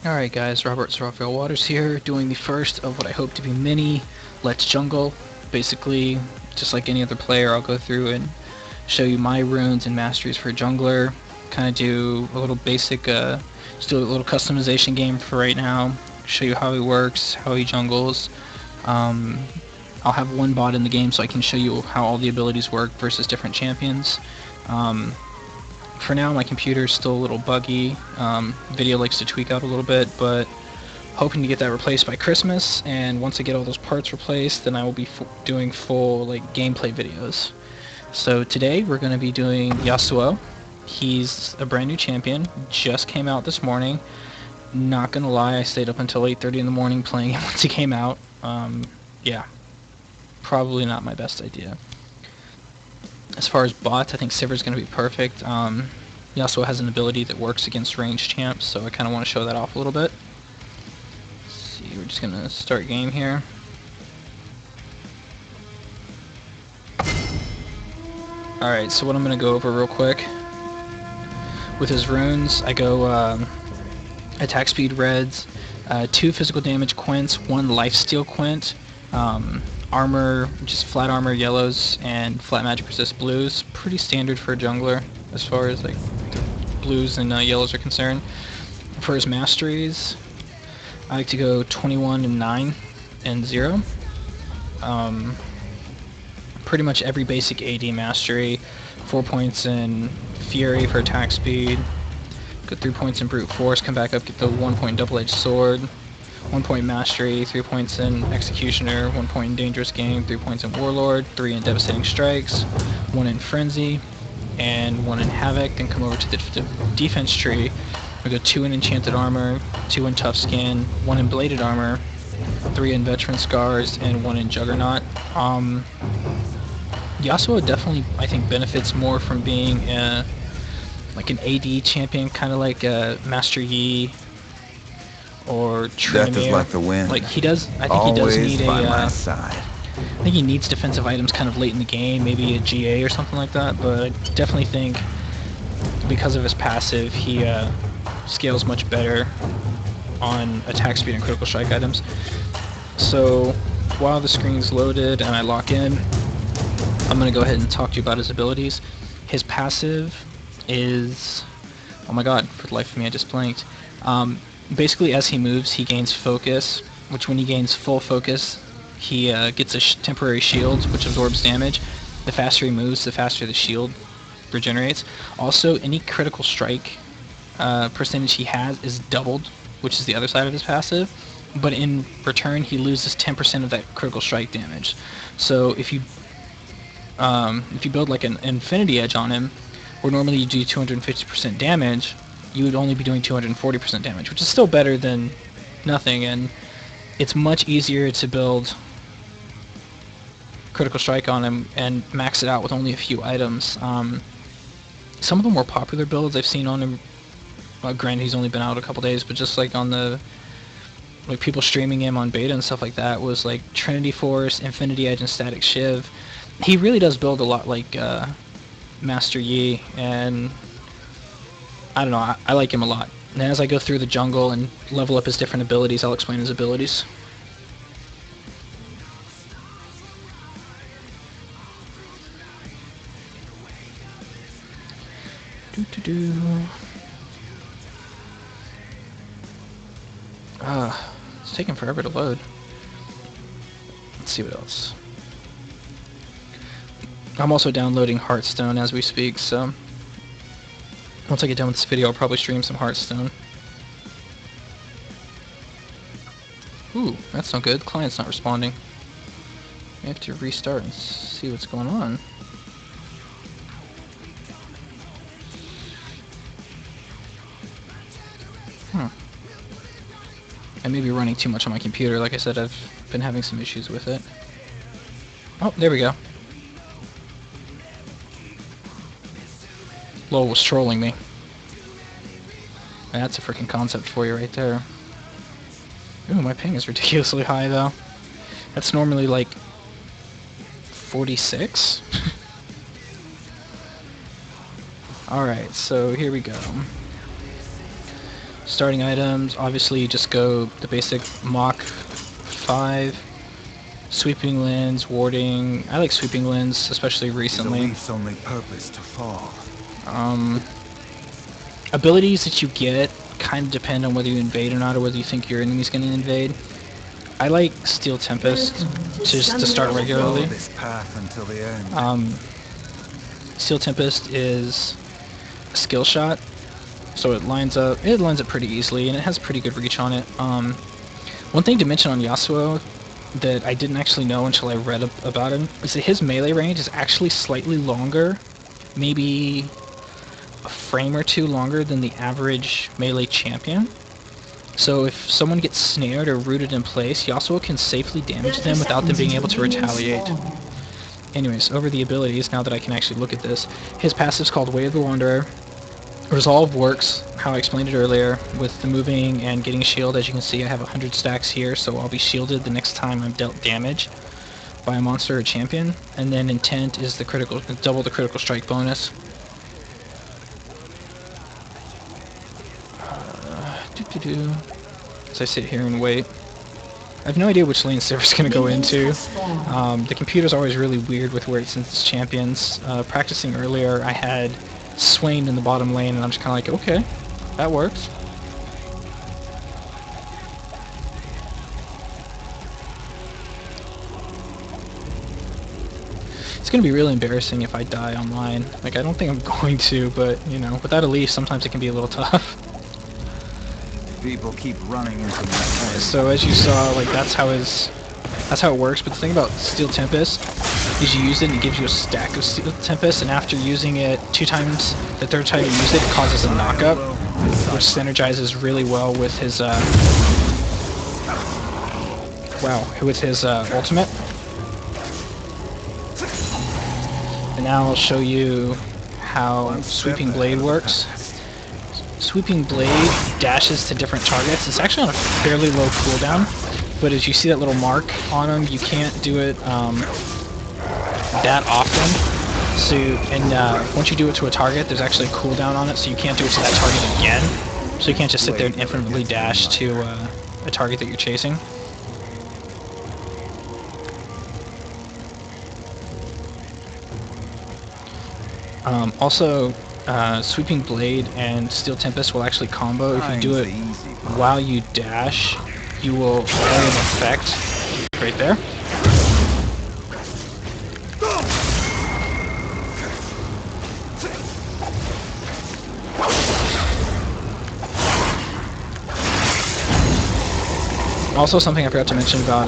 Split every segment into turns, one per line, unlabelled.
Alright guys, Raphael Waters here, doing the first of what I hope to be many Let's Jungle. Basically, just like any other player, I'll go through and show you my runes and masteries for jungler, kind of do a little basic, just do a little customization game for right now, show you how he works, how he jungles. I'll have one bot in the game so I can show you how all the abilities work versus different champions. For now, my computer is still a little buggy. Video likes to tweak out a little bit, but hoping to get that replaced by Christmas. And once I get all those parts replaced, then I will be doing full gameplay videos. So today we're going to be doing Yasuo. He's a brand new champion. Just came out this morning. Not gonna lie, I stayed up until 8:30 in the morning playing it once it came out. Yeah, probably not my best idea. As far as bots, I think Sivir's going to be perfect. He also has an ability that works against ranged champs, so I kind of want to show that off a little bit. Let's see, we're just going to start game here. Alright, so what I'm going to go over real quick. With his runes, I go attack speed reds, 2 physical damage quints, 1 lifesteal quint, armor, just flat armor yellows, and flat magic resist blues. Pretty standard for a jungler as far as the blues and yellows are concerned. For his masteries, I like to go 21 and 9 and 0. Pretty much every basic AD mastery, 4 points in Fury for attack speed, go 3 points in brute force, come back up, get the 1 point double-edged sword, 1 point mastery, 3 points in executioner, 1 point in dangerous game, 3 points in warlord, 3 in devastating strikes, 1 in frenzy, and 1 in havoc. Then come over to the defense tree. We go 2 in enchanted armor, 2 in tough skin, 1 in bladed armor, 3 in veteran scars, and 1 in juggernaut. Yasuo definitely, I think, benefits more from being like an AD champion, kind of like Master Yi or Trinamir.
Death is like the wind.
Like he does, I think he does need
by my
a.
side.
I think he needs defensive items kind of late in the game, maybe a GA or something like that. But I definitely think because of his passive, he scales much better on attack speed and critical strike items. So while the screen's loaded and I lock in, I'm gonna go ahead and talk to you about his abilities. His passive is, oh my god, for the life of me I just blanked. Basically, as he moves, he gains focus, which when he gains full focus, he gets a temporary shield, which absorbs damage. The faster he moves, the faster the shield regenerates. Also, any critical strike percentage he has is doubled, which is the other side of his passive. But in return, he loses 10% of that critical strike damage. So if you build like an Infinity Edge on him, where normally you do 250% damage, you would only be doing 240% damage, which is still better than nothing, and it's much easier to build critical strike on him and max it out with only a few items. Some of the more popular builds I've seen on him, granted he's only been out a couple days, but just like on the people streaming him on beta and stuff like that, was like Trinity Force, Infinity Edge, and Static Shiv. He really does build a lot like Master Yi, and I don't know, I like him a lot. And as I go through the jungle and level up his different abilities, I'll explain his abilities. It's taking forever to load. Let's see what else. I'm also downloading Hearthstone as we speak, so once I get done with this video, I'll probably stream some Hearthstone. Ooh, that's not good. Client's not responding. We have to restart and see what's going on. I may be running too much on my computer. Like I said, I've been having some issues with it. Oh, there we go. LOL was trolling me. That's a freaking concept for you right there. Ooh, my ping is ridiculously high though. That's normally like 46? Alright, so here we go. Starting items, obviously you just go the basic Mach 5, sweeping lens, warding. I like sweeping lens, especially recently.
Only purpose to fall.
Abilities that you get kind of depend on whether you invade or not, or whether you think your enemy's going to invade. I like Steel Tempest just to start regularly.
This path until the end.
Steel Tempest is a skill shot, so it lines up pretty easily, and it has pretty good reach on it. One thing to mention on Yasuo that I didn't actually know until I read about him is that his melee range is actually slightly longer, maybe a frame or two longer than the average melee champion. So if someone gets snared or rooted in place, Yasuo can safely damage them without them being able to retaliate. Anyways, over the abilities, now that I can actually look at this, his passive's called Way of the Wanderer. Resolve works, how I explained it earlier, with the moving and getting a shield. As you can see, I have 100 stacks here, so I'll be shielded the next time I'm dealt damage by a monster or champion. And then Intent is the double the critical strike bonus. As I sit here and wait. I have no idea which lane Server's going to go into. The computer's always really weird with where it sends its champions. Practicing earlier, I had Swain in the bottom lane, and I'm just kind of like, okay, that works. It's going to be really embarrassing if I die online. Like, I don't think I'm going to, but, you know, without a leash, sometimes it can be a little tough.
People keep running into me.
So as you saw, like, that's how it works. But the thing about Steel Tempest is you use it and it gives you a stack of Steel Tempest, and after using it 2 times, the 3rd time you use it, it causes a knockup, which synergizes really well with his ultimate. And now I'll show you how Sweeping Blade works. Sweeping Blade dashes to different targets. It's actually on a fairly low cooldown, but as you see that little mark on him, you can't do it that often. So, once you do it to a target, there's actually a cooldown on it, so you can't do it to that target again. So you can't just sit there and infinitely dash to a target that you're chasing. Also, Sweeping Blade and Steel Tempest will actually combo. If you do it while you dash, you will get an effect right there. Also, something I forgot to mention about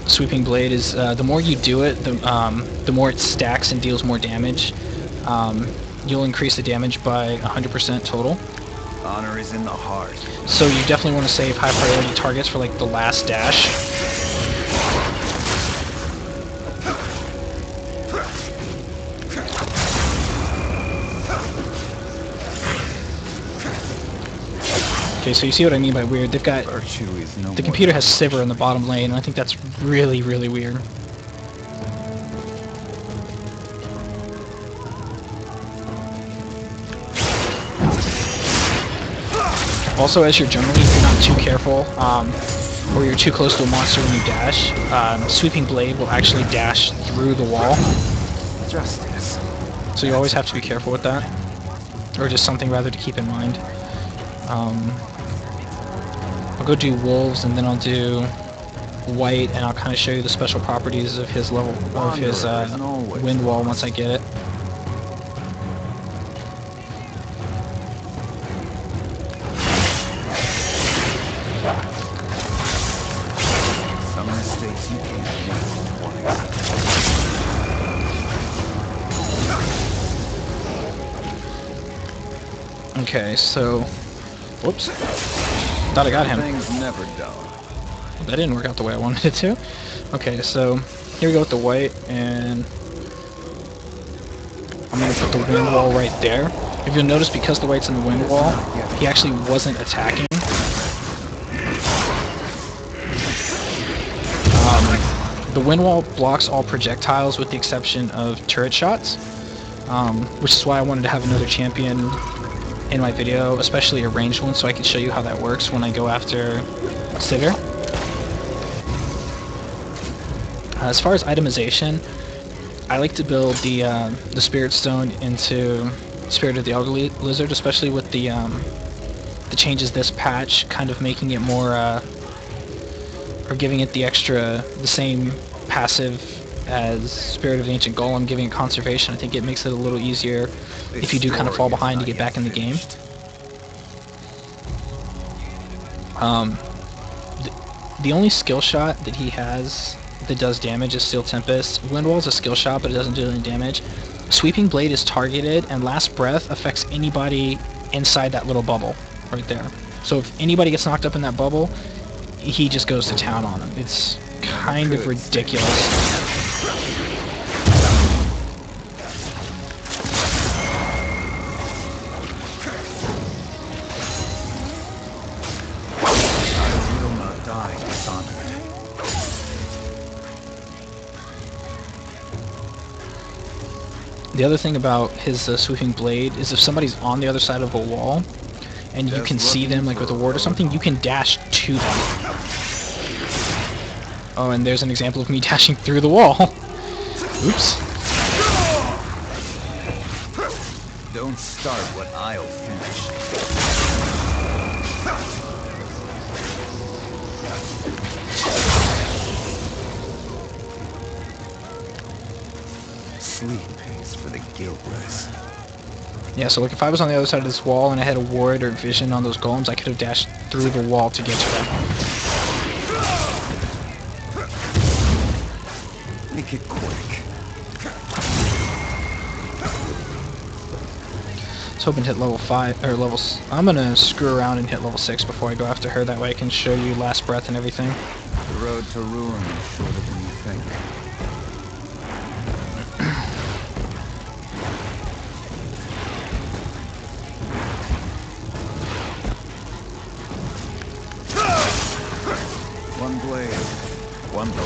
Sweeping Blade is the more you do it, the more it stacks and deals more damage. You'll increase the damage by 100% total.
Honor is in the heart.
So you definitely want to save high priority targets for like the last dash. Okay, so you see what I mean by weird. They've got the computer has Sivir in the bottom lane, and I think that's really, really weird. Also, as you're jungling, if you're not too careful, or you're too close to a monster when you dash, Sweeping Blade will actually dash through the wall.
Justice.
So you always have to be careful with that, or just something rather to keep in mind. I'll go do Wolves, and then I'll do White, and I'll kind of show you the special properties of his level, of his wind wall once I get it.
Some mistakes you can't make twice.
Okay, so, whoops, thought I got him.
Things never done.
That didn't work out the way I wanted it to. Okay, so here we go with the White, and I'm going to put the wind wall right there. If you'll notice, because the White's in the wind wall, he actually wasn't attacking. The wind wall blocks all projectiles with the exception of turret shots. which is why I wanted to have another champion in my video, especially a ranged one, so I can show you how that works when I go after Sivir. As far as itemization, I like to build the Spirit Stone into Spirit of the Elder Lizard, especially with the changes this patch, kind of making it more, or giving it the same passive as Spirit of the Ancient Golem, giving it conservation. I think it makes it a little easier if you do kind of fall behind to get back in the game. The only skill shot that he has that does damage is Steel Tempest. Windwall is a skill shot, but it doesn't do any damage. Sweeping Blade is targeted, and Last Breath affects anybody inside that little bubble right there. So if anybody gets knocked up in that bubble, he just goes to town on them. It's kind of ridiculous. The other thing about his Sweeping Blade is if somebody's on the other side of a wall and you can see them like with a ward or something, you can dash to them. Oh, and there's an example of me dashing through the wall. Oops.
Don't start what I'll finish. Sleep is for the guiltless.
Yeah, so like if I was on the other side of this wall and I had a ward or vision on those golems, I could have dashed through the wall to get to them.
Make it quick.
I was hoping to hit level 5, or I'm gonna screw around and hit level 6 before I go after her, that way I can show you Last Breath and everything.
The road to ruin is shorter than you think. One blade, one bow.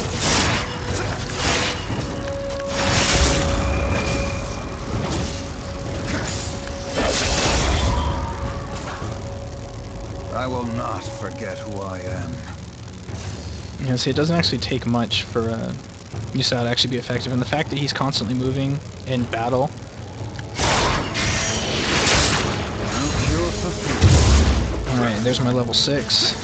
I will not forget who I am.
Yeah, see, it doesn't actually take much for Yasuo to actually be effective, and the fact that he's constantly moving in battle. Alright, there's my level 6.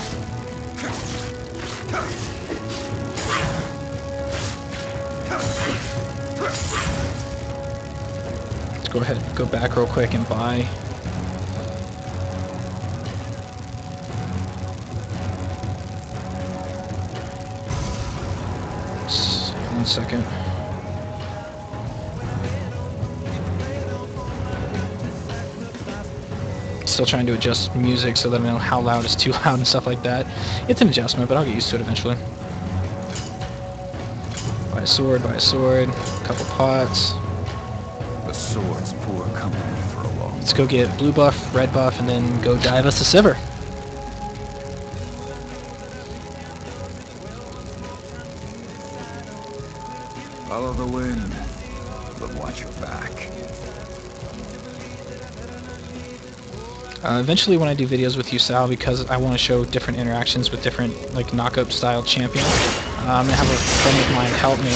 Let's go ahead and go back real quick and buy. Just 1 second. Still trying to adjust music so that I know how loud is too loud and stuff like that. It's an adjustment, but I'll get used to it eventually. Buy a sword, a couple pots.
The sword's poor company for a long.
Let's go get blue buff, red buff, and then go dive us to Sivir.
Follow the wind, but watch your back.
Eventually when I do videos with Yasuo, because I want to show different interactions with different like knockup style champions, I'm going to have a friend of mine help me,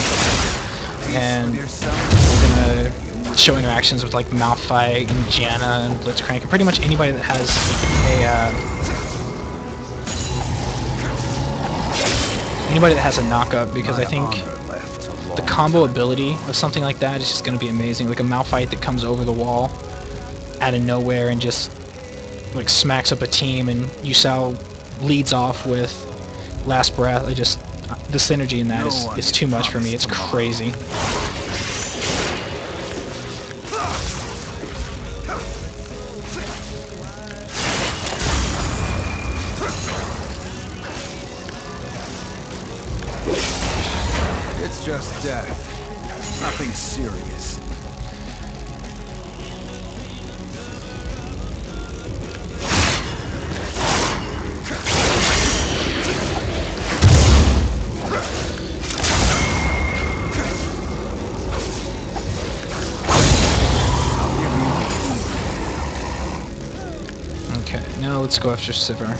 and we're going to show interactions with like Malphite and Janna and Blitzcrank, and pretty much anybody that has a knockup, because I think the combo ability of something like that is just going to be amazing. Like a Malphite that comes over the wall out of nowhere and just like smacks up a team, and Yasuo leads off with Last Breath. The synergy in that is too much for me. It's crazy.
It's just death. Nothing serious.
Now let's go after Sivir.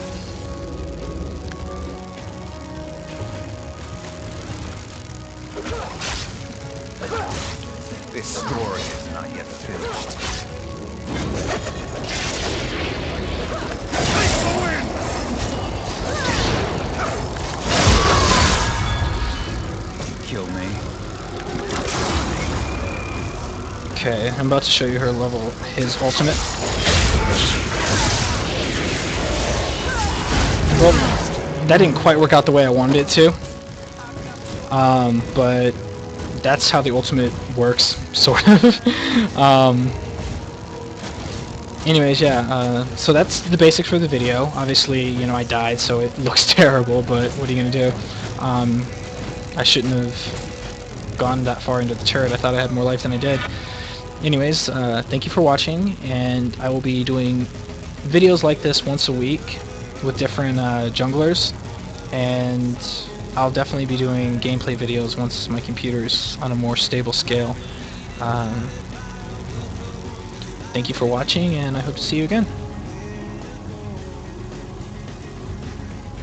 This story is not yet finished. Kill me.
Okay, I'm about to show you his ultimate. Well, that didn't quite work out the way I wanted it to. But that's how the ultimate works, sort of. Anyways, yeah, so that's the basics for the video. Obviously, you know, I died, so it looks terrible, but what are you gonna do? I shouldn't have gone that far into the turret. I thought I had more life than I did. Anyways, thank you for watching, and I will be doing videos like this once a week with different junglers, and I'll definitely be doing gameplay videos once my computer's on a more stable scale. Thank you for watching, and I hope to see you again.